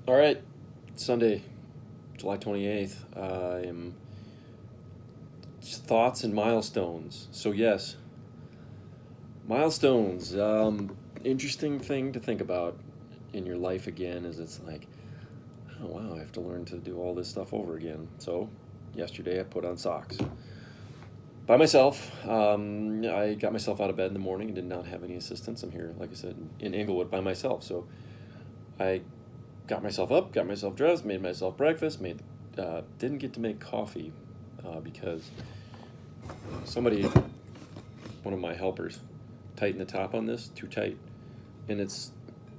All right, Sunday, July 28th. I am thoughts and milestones. So, yes, milestones. Interesting thing to think about in your life again is it's like, oh, wow, I have to learn to do all this stuff over again. So, yesterday I put on socks by myself. I got myself out of bed in the morning and did not have any assistance. I'm here, like I said, in Inglewood by myself. So, I got myself up, got myself dressed, made myself breakfast, didn't get to make coffee because somebody, one of my helpers, tightened the top on this too tight, and it's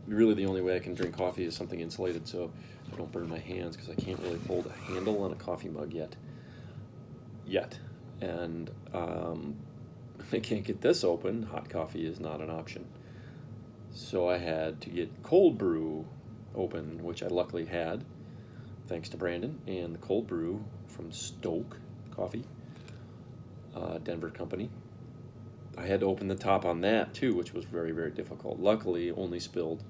really the only way I can drink coffee is something insulated so I don't burn my hands because I can't really hold a handle on a coffee mug yet, and I can't get this open. Hot coffee is not an option, so I had to get cold brew open, which I luckily had, thanks to Brandon, and the cold brew from Stoke Coffee, Denver company. I had to open the top on that too, which was very, very difficult. Luckily, only spilled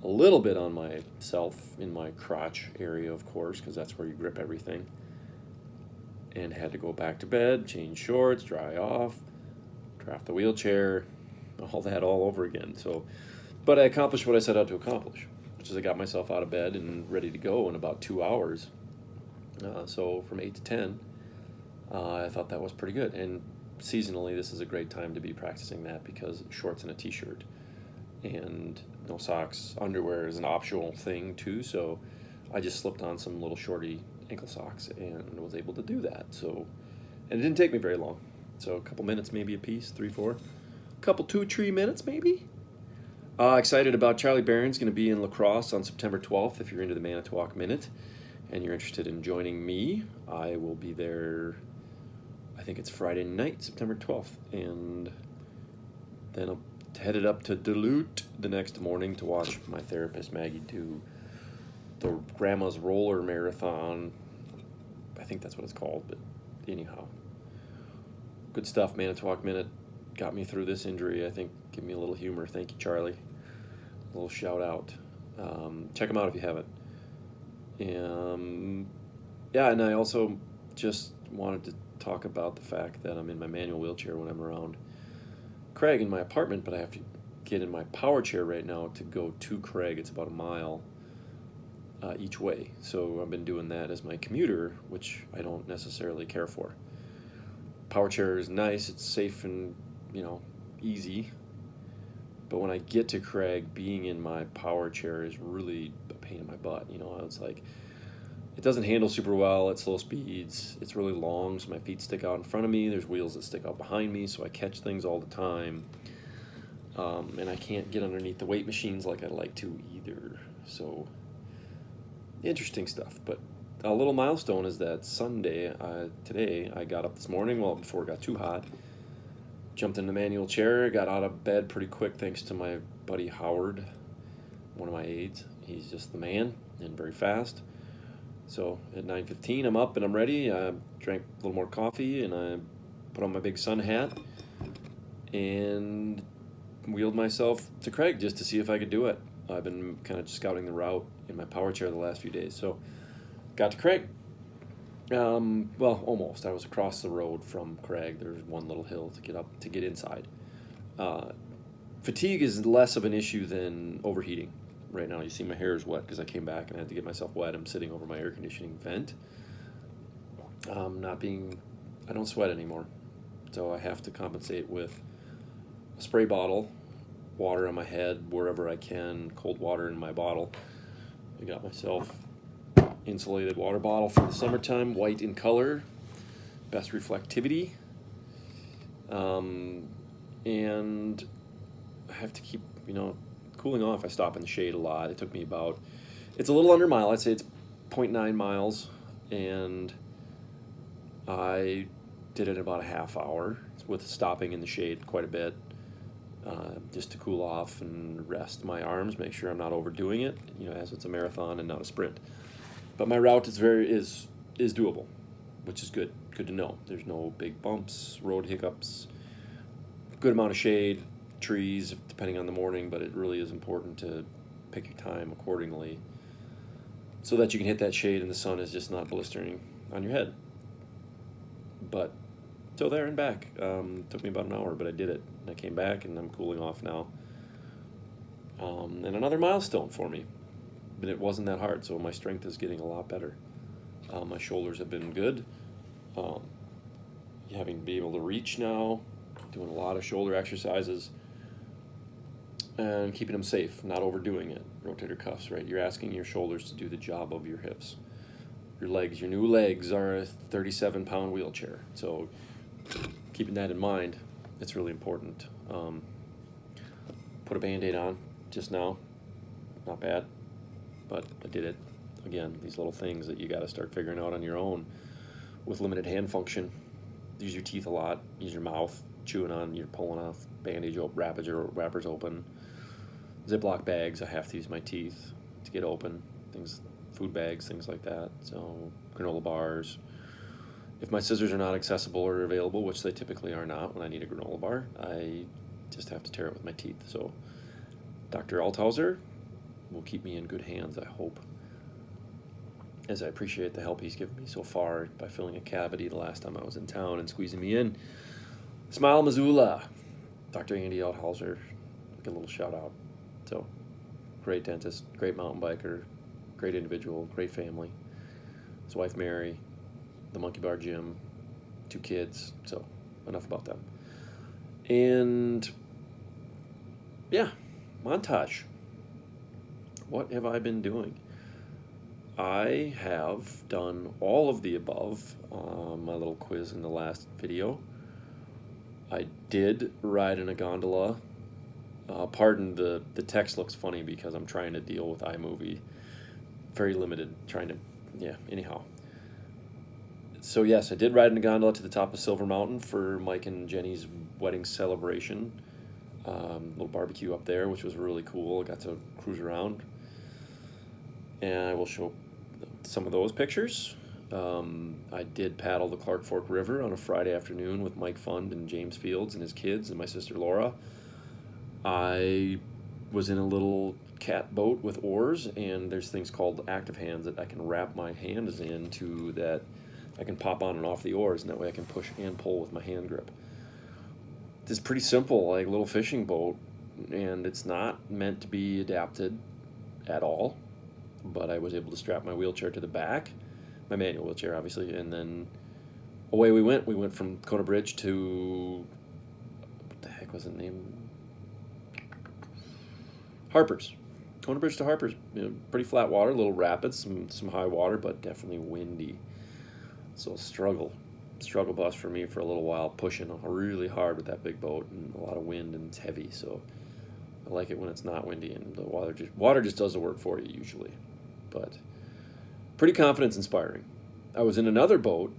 a little bit on myself in my crotch area, of course, because that's where you grip everything. And had to go back to bed, change shorts, dry off, draft the wheelchair, all that all over again. So, but I accomplished what I set out to accomplish, which is I got myself out of bed and ready to go in about 2 hours. So from 8 to 10, I thought that was pretty good. And seasonally, this is a great time to be practicing that because shorts and a t-shirt and no socks. Underwear is an optional thing too, so I just slipped on some little shorty ankle socks and was able to do that. So, and it didn't take me very long. So a couple minutes maybe a piece, 3, 4. Couple 2-3 minutes maybe. Excited about Charlie Barron's going to be in La Crosse on September 12th. If you're into the Manitowoc Minute and you're interested in joining me, I will be there. I think it's Friday night, September 12th, and then I'll headed up to Duluth the next morning to watch my therapist Maggie do the Grandma's Roller Marathon. I think that's what it's called, but anyhow, good stuff. Manitowoc Minute got me through this injury. I think give me a little humor. Thank you, Charlie. A little shout out. Check them out if you haven't. Yeah, and I also just wanted to talk about the fact that I'm in my manual wheelchair when I'm around Craig in my apartment, but I have to get in my power chair right now to go to Craig. It's about a mile each way. So I've been doing that as my commuter, which I don't necessarily care for. Power chair is nice. It's safe and, easy. But when I get to Craig, being in my power chair is really a pain in my butt. It's like, it doesn't handle super well at slow speeds. It's really long, so my feet stick out in front of me. There's wheels that stick out behind me, so I catch things all the time. And I can't get underneath the weight machines like I'd like to either. So, interesting stuff. But a little milestone is that today, I got up this morning, before it got too hot, jumped in the manual chair, got out of bed pretty quick thanks to my buddy Howard, one of my aides. He's just the man and very fast. So at 9:15, I'm up and I'm ready. I drank a little more coffee and I put on my big sun hat and wheeled myself to Craig just to see if I could do it. I've been kind of scouting the route in my power chair the last few days. So got to Craig. Almost. I was across the road from Craig. There's one little hill to get inside. Fatigue is less of an issue than overheating. Right now, you see my hair is wet because I came back and I had to get myself wet. I'm sitting over my air conditioning vent. I don't sweat anymore, so I have to compensate with a spray bottle, water on my head wherever I can, cold water in my bottle. I got myself insulated water bottle for the summertime, white in color, best reflectivity, and I have to keep cooling off. I stop in the shade a lot. It took me it's a little under a mile. I'd say it's 0.9 miles, and I did it in about a half hour with stopping in the shade quite a bit, just to cool off and rest my arms, make sure I'm not overdoing it, as it's a marathon and not a sprint. But my route is doable, which is good. Good to know. There's no big bumps, road hiccups, good amount of shade, trees, depending on the morning, but it really is important to pick your time accordingly. so that you can hit that shade and the sun is just not blistering on your head. But so there and back. Took me about an hour, but I did it. And I came back, and I'm cooling off now. And another milestone for me. But it wasn't that hard, so my strength is getting a lot better. My shoulders have been good. Having to be able to reach now, doing a lot of shoulder exercises, and keeping them safe, not overdoing it. Rotator cuffs, right? You're asking your shoulders to do the job of your hips. Your legs, your new legs are a 37-pound wheelchair. So keeping that in mind, it's really important. Put a Band-Aid on just now. Not bad, but I did it. Again, these little things that you got to start figuring out on your own with limited hand function. Use your teeth a lot. Use your mouth. Chewing on, you're pulling off bandage wrappers open. Ziploc bags, I have to use my teeth to get open. Things, food bags, things like that. So granola bars. If my scissors are not accessible or available, which they typically are not when I need a granola bar, I just have to tear it with my teeth. So Dr. Althauser will keep me in good hands, I hope, as I appreciate the help he's given me so far by filling a cavity the last time I was in town and squeezing me in. Smile, Missoula. Dr. Andy Althauser, get a little shout out. So, great dentist, great mountain biker, great individual, great family. His wife Mary, the Monkey Bar Gym, 2 kids. So, enough about them. And yeah, montage. What have I been doing? I have done all of the above on my little quiz in the last video. I did ride in a gondola. Pardon the text looks funny because I'm trying to deal with iMovie. Very limited, anyhow. So yes, I did ride in a gondola to the top of Silver Mountain for Mike and Jenny's wedding celebration. Little barbecue up there, which was really cool. I got to cruise around. And I will show some of those pictures. I did paddle the Clark Fork River on a Friday afternoon with Mike Fund and James Fields and his kids and my sister Laura. I was in a little cat boat with oars, and there's things called active hands that I can wrap my hands into that I can pop on and off the oars, and that way I can push and pull with my hand grip. It's pretty simple, like a little fishing boat, and it's not meant to be adapted at all, but I was able to strap my wheelchair to the back, my manual wheelchair obviously, and then away we went. We went from Kona Bridge to, what the heck was the name? Harper's. Kona Bridge to Harper's. Pretty flat water, little rapids, some high water, but definitely windy. So struggle bus for me for a little while, pushing really hard with that big boat and a lot of wind, and it's heavy. So I like it when it's not windy and the water just does the work for you usually. But pretty confidence inspiring. I was in another boat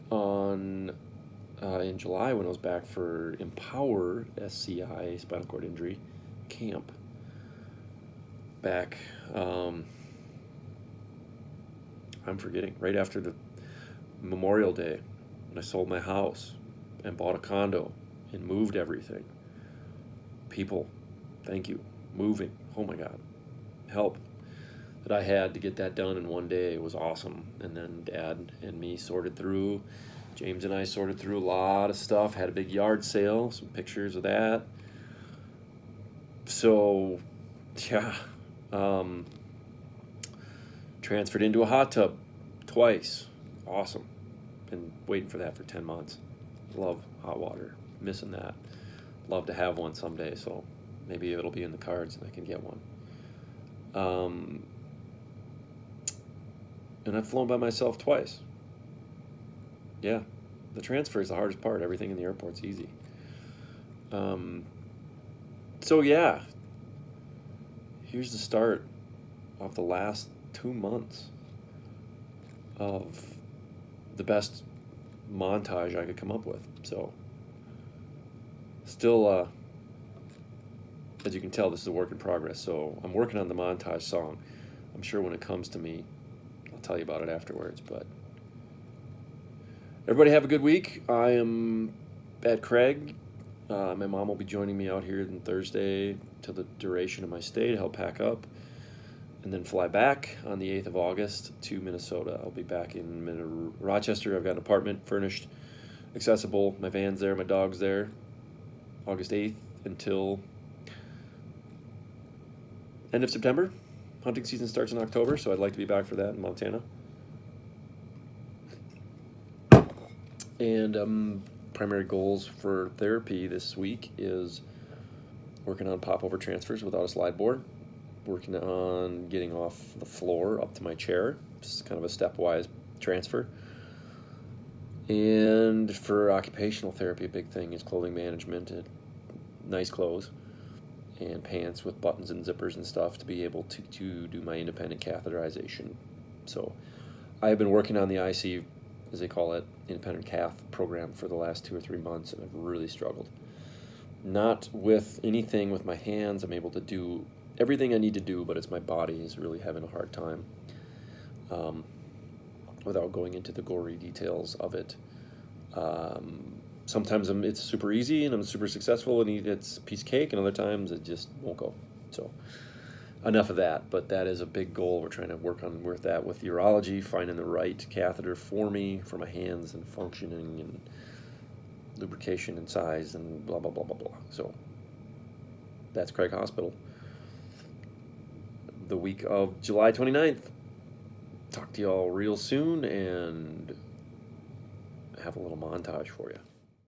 in July when I was back for Empower SCI, spinal cord injury camp. Back, I'm forgetting, right after the Memorial Day, when I sold my house and bought a condo and moved everything. People, thank you. Moving, oh my God, help that I had to get that done in one day was awesome. And then Dad and me sorted through, James and I sorted through a lot of stuff, had a big yard sale, some pictures of that. So, yeah, transferred into a hot tub twice. Awesome. Been waiting for that for 10 months. Love hot water. Missing that. Love to have one someday, so maybe it'll be in the cards and I can get one. And I've flown by myself twice. Yeah, the transfer is the hardest part. Everything in the airport's easy. So yeah, here's the start of the last 2 months of the best montage I could come up with. So still, as you can tell, this is a work in progress. So I'm working on the montage song. I'm sure when it comes to me, I'll tell you about it afterwards. But everybody have a good week. I am at Craig. My mom will be joining me out here on Thursday to the duration of my stay to help pack up. and then fly back on the 8th of August to Minnesota. I'll be back in Rochester. I've got an apartment furnished, accessible. My van's there, my dog's there. August 8th until end of September. Hunting season starts in October, so I'd like to be back for that in Montana. And primary goals for therapy this week is working on popover transfers without a slide board, working on getting off the floor up to my chair. It's kind of a stepwise transfer. And for occupational therapy, a big thing is clothing management, nice clothes, and pants with buttons and zippers and stuff to be able to do my independent catheterization. So I have been working on the IC, as they call it, independent cath program for the last 2 or 3 months, and I've really struggled. Not with anything with my hands. I'm able to do everything I need to do, but it's my body is really having a hard time without going into the gory details of it. Sometimes it's super easy and I'm super successful and it's a piece of cake, and other times it just won't go. So enough of that, but that is a big goal. We're trying to work on with that with urology, finding the right catheter for me, for my hands, and functioning and lubrication and size and blah, blah, blah, blah, blah. So that's Craig Hospital. The week of July 29th. Talk to y'all real soon and have a little montage for you.